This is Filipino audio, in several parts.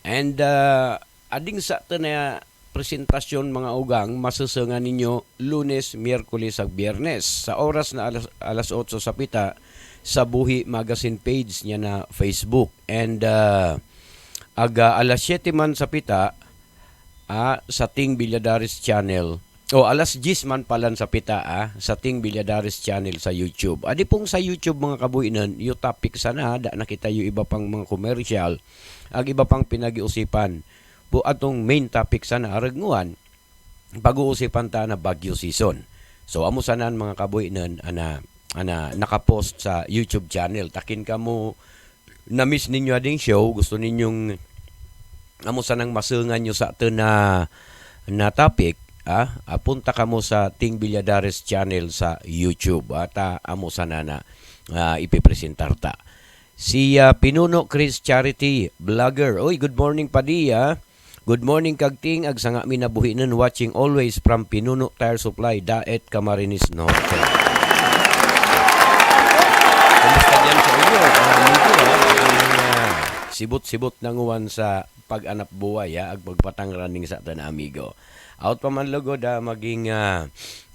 And ading sa ito na presentasyon mga ugang, masusungan ninyo Lunes, Miyerkules ag Biyernes. Sa oras na alas 8 sa pita, sa Buhi Magazine page niya na Facebook. And alas 7 man sa pita, sa Ting Villadares channel. O alas 10 man palan sa pita sa Ting Villadares channel sa YouTube. Adi pong sa YouTube mga kabuinan, yung topic sana, da nakita yung iba pang mga commercial, ag iba pang pinag-iusipan. Bu atong main topic sana aragnguan, pag-uusipan ta na Bagyo season. So amo sanan mga kabuinan ana nakapost sa YouTube channel. Takin ka mo na-miss ninyo ading show, gusto ninyong amo sanang masungan nyo sa ito na topic, punta ka mo sa Ting Villadares channel sa YouTube at amo sana na ipipresentar ta. Si Pinuno Chris Charity Vlogger. Oy, good morning Padilla. Good morning kag Ting, ag sanga minabuhinan watching always from Pinuno Tire Supply, Daet, Camarines Norte. Kumusta dyan sa inyo? Sibot-sibot nanguwan sa pag-anap buhay ag pagpatang running sa ito na amigo. Out pa man logo da maging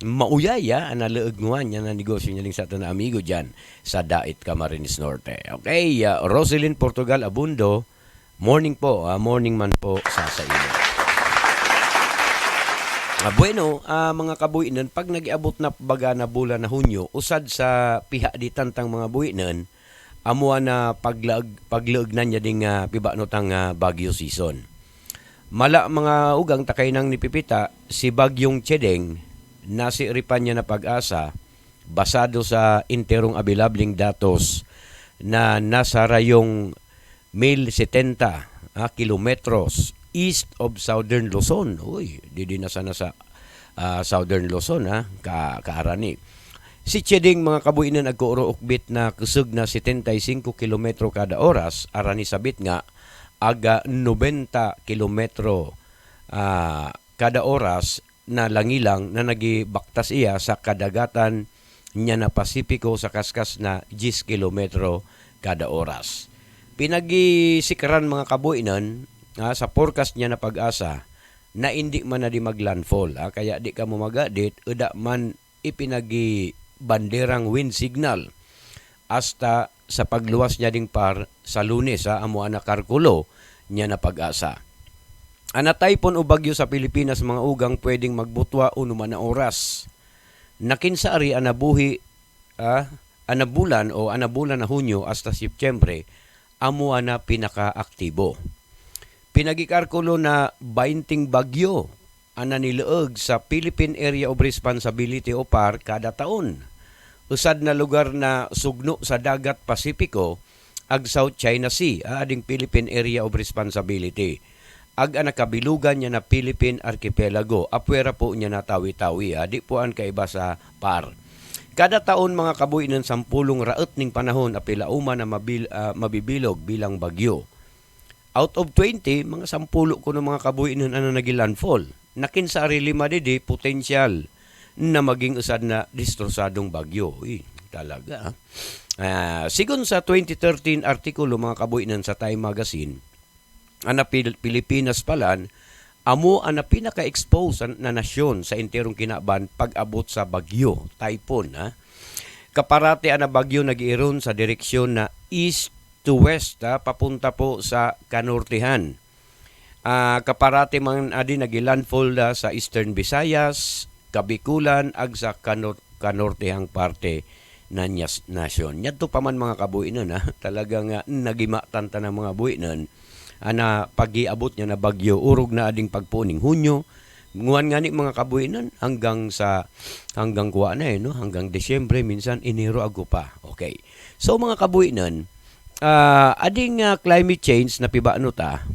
mauyay ana leegnuan niya na negosyo niya sa ito na amigo dyan sa Daet, Camarines Norte. Okay, Roselyn Portugal Abundo, morning po, morning man po sa inyo. Bueno, mga kabuinan, pag nag-iabot na baga na bulan na Hunyo, usad sa piha di tantang mga buinan, amuha na paglaag na niya ding piba no tang Bagyo season. Mala mga ugang takay nang nipipita, si Bagyong Chedeng, nasiripan niya na pag-asa, basado sa interong abilabling datos na nasa rayong 1,070 kilometros east of Southern Luzon. Uy, di na sana sa Southern Luzon, kaarani. Si Chedeng mga kabuinan agkuuro ukbit na kusog na 75 kilometro kada oras, arani sabit nga aga 90 kilometro kada oras na langilang na nagibaktas iya sa kadagatan niya na Pasipiko sa kaskas na 10 kilometro kada oras. Pinagisikaran mga kabuinan sa forecast niya na pag-asa na hindi man na di maglandfall. Kaya di ka mumagadit, uda man ipinagi banderang wind signal hasta sa pagluwas niya ding par sa Lunes amo ana karkulo niya na pag-asa. Ana typhoon o bagyo sa Pilipinas mga ugang pwedeng magbutwa o numan na oras. Nakinsari ana buhi ana bulan na Hunyo hasta Setyembre amo ana pinaka-aktibo. Pinagikarkulo na 20 bagyo ana niluog sa Philippine Area of Responsibility o PAR kada taon. Usad na lugar na sugno sa dagat Pasipiko ag South China Sea, ading Philippine Area of Responsibility. Ag anakabilugan niya na Philippine Archipelago, apwera po niya na tawi-tawi, di po ang kaiba sa PAR. Kada taon mga kabuinan 10 raot ning panahon apilauman na mabibilog bilang bagyo. Out of 20, mga 10 ko ng mga kabuinan ano nagilandfall. Nakinsari 5 didi potential na maging usad na distrosadong bagyo. Uy, talaga. Sigon sa 2013 artikulo mga kabuinan sa Time Magazine, ana Pilipinas palan, amo ana pinaka-expose na nasyon sa enterong kinaban pag-abot sa bagyo, typhoon. Kaparate ana bagyo nag-iron sa direksyon na east to west, papunta po sa kanortehan. Kaparate man adi nagilandfall sa Eastern Visayas, Kabikulan, ag sa kanortehang parte na nasyon. Yadto pa man mga kabuinan, talagang nagimatan ta ng mga buinan, ana pag-iabot niya na bagyo, urog na ading pagpuning Hunyo, nguan nga ni mga kabuinan, hanggang kuha na hanggang Desyembre, minsan Enero ago pa. Okay. So mga kabuinan, ading climate change na pibano ta,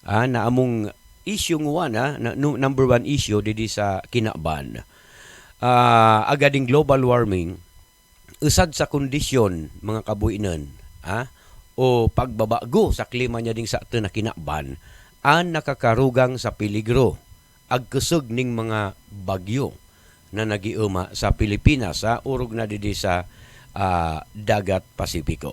na among issue nga number one issue didi sa kinaban, agading global warming, usad sa kondisyon mga kabuinan, o pagbabago sa klima niya ding sa ito na kinaban, ang nakakarugang sa peligro, agkusog ning mga bagyo na nagiuma sa Pilipinas, urog na didi sa dagat Pasipiko.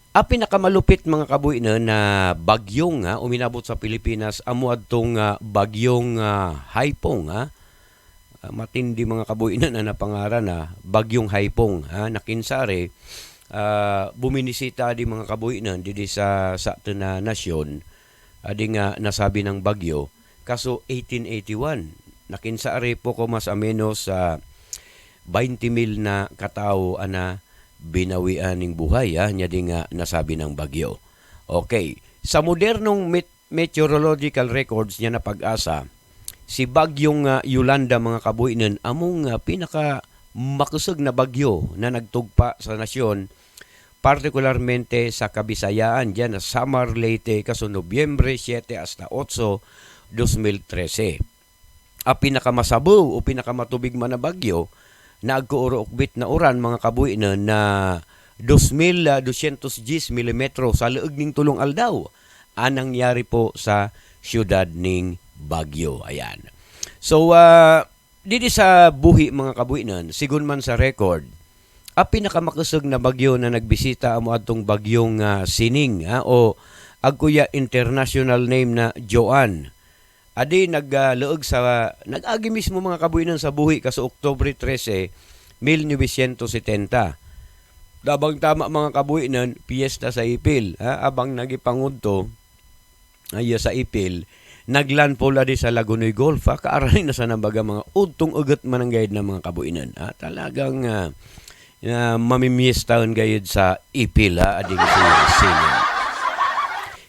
Pinakamalupit mga kabuinan na bagyong nga uminabot sa Pilipinas amo adtong bagyong Haipong matindi mga kabuinan na napangaran na bagyong Haipong nakinsari buminisita di mga kabuinan di sa atin na nasyon adi nga nasabi ng bagyo kaso 1881 nakinsari po ko mas o menos 20,000 na katao ana binawian ng buhay nya di nga nasabi ng bagyo. Okay, sa modernong meteorological records niya na pag-asa, si bagyong Yolanda mga kabuinan among pinaka makusog na bagyo na nagtugpa sa nasyon partikularmente sa Kabisayaan diyan sa Samar Leyte kaso Nobyembre 7 hasta 8, 2013. Pinakamasabaw o pinakamatubig man na bagyo na agkuuro-ukbit na uran mga kabuinan na 2,210 mm sa leeg ning tulong aldaw anang nangyari po sa siyudad ning Baguio. Ayan. So, dito sa buhi mga kabuinan, sigun man sa record, pinakamakusog na bagyo na nagbisita amo atong bagyong Sining o agkuya international name na Joan. Adi nagluog sa nag-agi mismo mga kabuinan sa buhi kaso Oktubre 13, 1970. Dabang tama mga kabuinan, piyesta sa Ipil. Abang nagipangudto sa Ipil, naglandfall adi sa Lagunoy Golf. Kaaranin na sa nambaga mga udtong ugat mananggayad na mga kabuinan. Talagang mamimiestaon gayud sa Ipil ading Sining.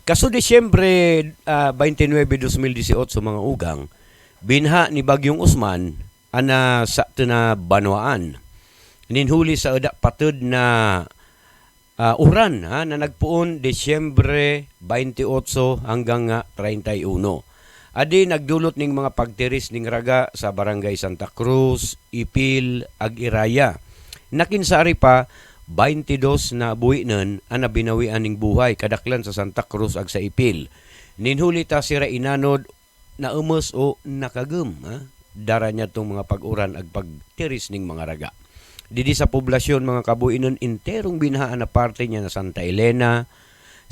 Kaso Disyembre 29, 2018 mga ugang, binha ni Bagyong Usman ana sa na Banwaan. Ninhuli sa patud na uran na nagpuon Disyembre 28 hanggang 31. Adi nagdulot ning mga pagtiris ning raga sa Barangay Santa Cruz, Ipil, Ag-Iraya. Nakinsari pa 22 na buwinan ang nabinawian ning buhay kadaklan sa Santa Cruz ag sa Ipil. Ninhuli ta sira inanod na umos o nakagum. Dara niya tong mga pag-uran ag pagtiris ning mga raga. Didi sa poblasyon mga kabuinon interong binhaan na parte niya na Santa Elena,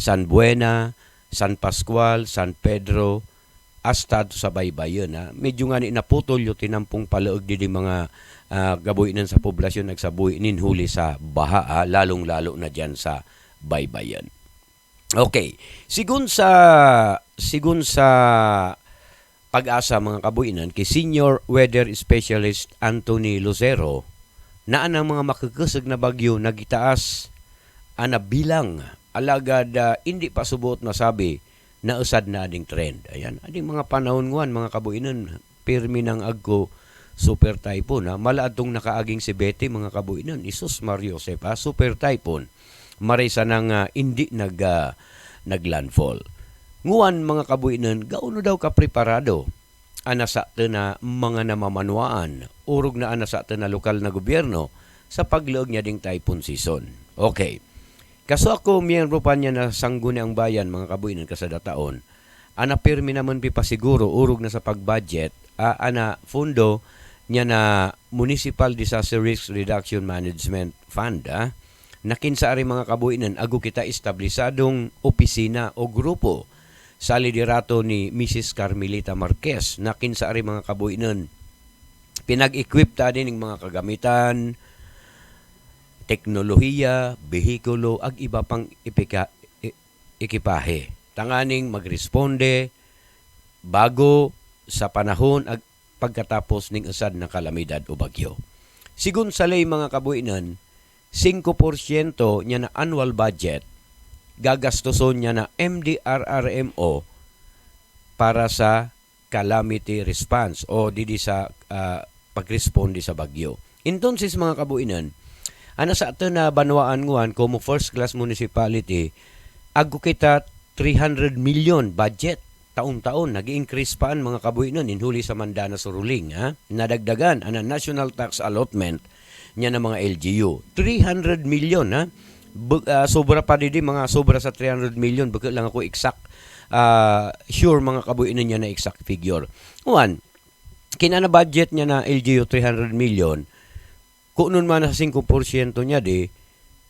San Buena, San Pascual, San Pedro, hasta sa baybayon. Medyo nga ni naputol yung tinampong palaog didi mga gabuinan sa poblasyon nagsabuhi ninhuli sa baha, lalong-lalo na dyan sa baybayan. Okay, sigun sa pag-asa mga kabuinan kay Senior Weather Specialist Anthony Lucero na ang mga makakasag na bagyo nagitaas ana bilang alagad hindi pa subuot na sabi na usad na ading trend. Ayan, ading mga panahon nguan mga kabuinan pirmi ng agko super typhoon mala atong nakaaging si Betty mga kabuinan Isus Mario Sepa super typhoon marisa nang hindi naglandfall. Nguan mga kabuinan gauno daw ka preparado ana sa na mga namamanwaan urog na ana sa na lokal na gobyerno sa pagluog niya ding typhoon season. Okay. Kaso ako miyembro pa niya na sangguni ang bayan mga kabuinan kasada taon. Ana pirmi naman pi pasiguro urog na sa pagbudget ana fundo niya na Municipal Disaster Risk Reduction Management Fund. Nakinsaari mga kabuinan ago kita establisadong opisina o grupo sa liderato ni Mrs. Carmelita Marquez. Nakinsaari mga kabuinan pinag-equip ta din ng mga kagamitan, teknolohiya, behikulo, ag iba pang ekipahe. Tanganing magresponde bago sa panahon ag pagkatapos ning usad na kalamidad o bagyo. Sigun sa lay mga kabuinan, 5% niya na annual budget gagastoson niya na MDRRMO para sa calamity response o didi sa pagresponde sa bagyo. Entonces mga kabuinan, ana sa ato na Banwaan nguan como first class municipality, ago kita 300 million budget taon-taon nag-increase pa ang mga kabuinan inhuli sa Mandana Suruling nadagdagan ang national tax allotment niya ng mga LGU 300 million sobra pa didi mga sobra sa 300 million baka lang ako exact sure mga kabuinan niya na exact figure. One, kinana budget niya na LGU 300 million kung nun man sa 5% niya di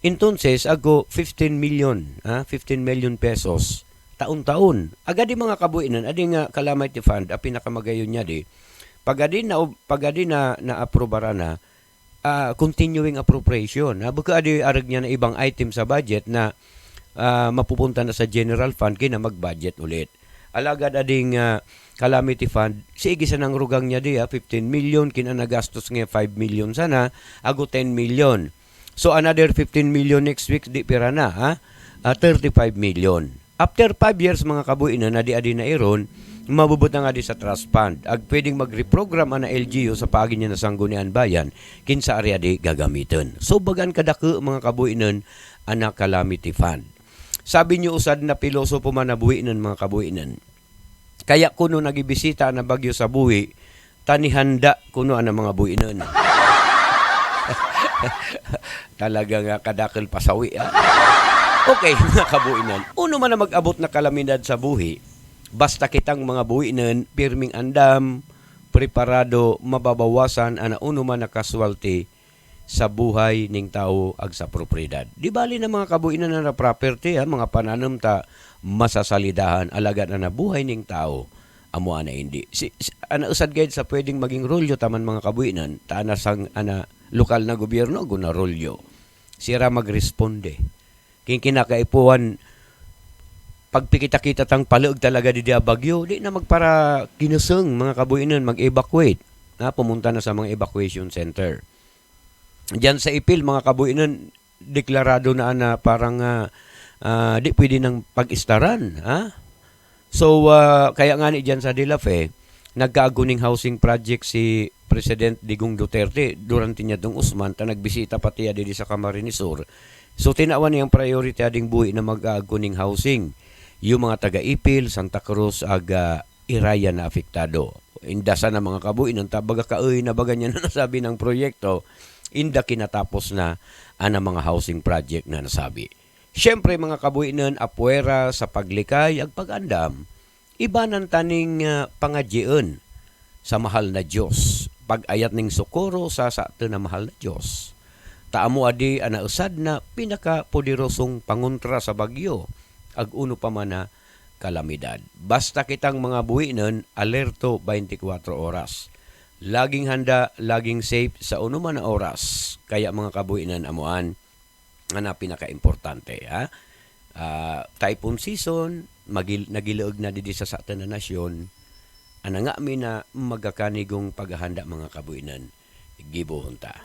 Entonces, ako 15 million, 15 million pesos taon-taon. Agad di mga kabuinan, adi nga calamity fund, a pinakamagayon niya di. Pag adi na aprobara na, continuing appropriation. Baka adi arag niya na ibang item sa budget na mapupunta na sa general fund kina mag-budget ulit. Alagad ading calamity fund, sige sa nang rugang niya di 15 million, kina nagastos nga 5 million sana, ago 10 million. So another 15 million next week, di pira na, 35 million. After 5 years mga kabuinan, na di-adi na iron, mabubot na nga di sa trust fund. Ag pwedeng mag-reprogram na LGU sa pagi niya na sanggunian bayan, kinsa area di gagamitin. So bagan kadako mga kabuinan, ana calamity fund. Sabi niyo usad na pilosopo man na buhinan mga kabuinan. Kaya kuno nagibisita na bagyo sa buhi, tanihanda kuno ana mga buhinan. Talaga nga kadakil pasawi. Okay, mga kabuinan. Uno man na mag-abot na kalamidad sa buhi, basta kitang mga buhinan, pirming andam, preparado, mababawasan, ana uno man na casualty sa buhay ning tao ag sa propriedad. Di bali na mga kabuinan na property, mga pananam ta masasalidahan, alagad na buhay ning tao, amo ana hindi. Ana usad guide sa pwedeng maging rolyo taman mga kabuinan, taana sang ana lokal na gobyerno guna rolyo. Sira magresponde. King kinakaipuan pagpikita-kita tang paluog talaga di bagyo, di na magpara kinuseng mga kabuinan mag-evacuate. Pumunta na sa mga evacuation center. Diyan sa Ipil mga kabuinan deklarado na parang di pwede nang pag-istaran, So kaya nga ni diyan sa Dilafe nagkaaguning housing project si President Digong Duterte durante niya dong Usman ta nagbisita pati didi sa Camarines Sur. So tinawan niyang priority ading buhi na mag-aguning housing. Yung mga taga-Ipil, Santa Cruz, Iraya na apektado. Indasa na mga kabuin ng tabaga kaoy na baga niya na nasabi ng proyekto, inda kinatapos na ana mga housing project na nasabi. Siyempre mga kabuinan apuera sa paglikay ag pag-andam, iba ng taning pangadyeon sa mahal na Diyos. Pag-ayat ning sukuro sa ato na mahal na Diyos. Taamo adi ana usad na pinaka-poderosong pangontra sa bagyo. Ag uno pa man na kalamidad. Basta kitang mga buhinan, alerto 24 oras. Laging handa, laging safe sa uno man na oras. Kaya mga kabuhinan amuan, na pinaka-importante. Typhoon season, nagilaog na didi sa atin na nasyon, ana nga mi na magakanigong paghahanda mga kabuhinan, gibuhon ta.